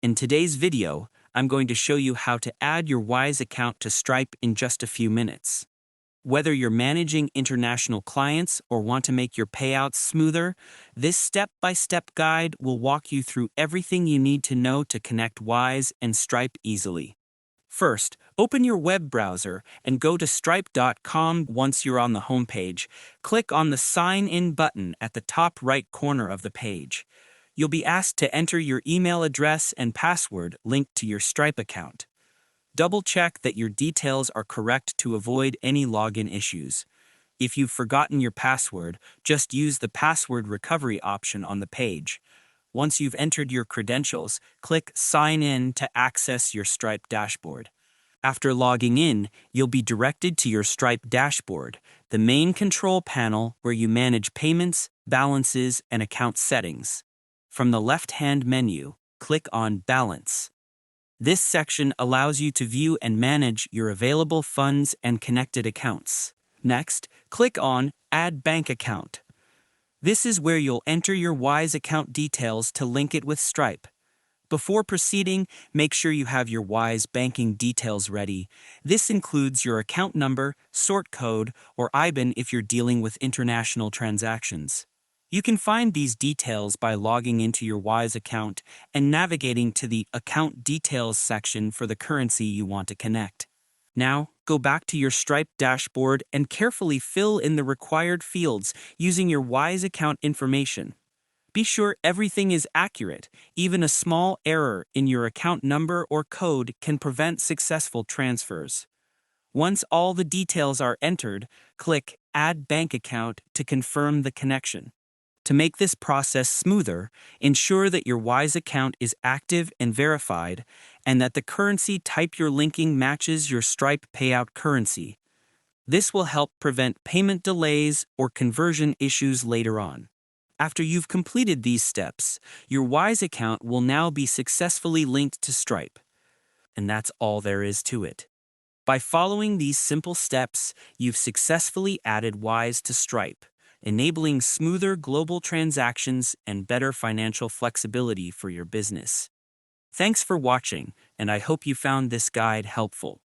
In today's video, I'm going to show you how to add your Wise account to Stripe in just a few minutes. Whether you're managing international clients or want to make your payouts smoother, this step-by-step guide will walk you through everything you need to know to connect Wise and Stripe easily. First, open your web browser and go to stripe.com. Once you're on the homepage, click on the Sign In button at the top right corner of the page. You'll be asked to enter your email address and password linked to your Stripe account. Double-check that your details are correct to avoid any login issues. If you've forgotten your password, just use the password recovery option on the page. Once you've entered your credentials, click Sign In to access your Stripe dashboard. After logging in, you'll be directed to your Stripe dashboard, the main control panel where you manage payments, balances, and account settings. From the left-hand menu, click on Balance. This section allows you to view and manage your available funds and connected accounts. Next, click on Add Bank Account. This is where you'll enter your Wise account details to link it with Stripe. Before proceeding, make sure you have your Wise banking details ready. This includes your account number, sort code, or IBAN if you're dealing with international transactions. You can find these details by logging into your Wise account and navigating to the Account Details section for the currency you want to connect. Now, go back to your Stripe dashboard and carefully fill in the required fields using your Wise account information. Be sure everything is accurate. Even a small error in your account number or code can prevent successful transfers. Once all the details are entered, click Add Bank Account to confirm the connection. To make this process smoother, ensure that your Wise account is active and verified, and that the currency type you're linking matches your Stripe payout currency. This will help prevent payment delays or conversion issues later on. After you've completed these steps, your Wise account will now be successfully linked to Stripe. And that's all there is to it. By following these simple steps, you've successfully added Wise to Stripe, enabling smoother global transactions and better financial flexibility for your business. Thanks for watching, and I hope you found this guide helpful.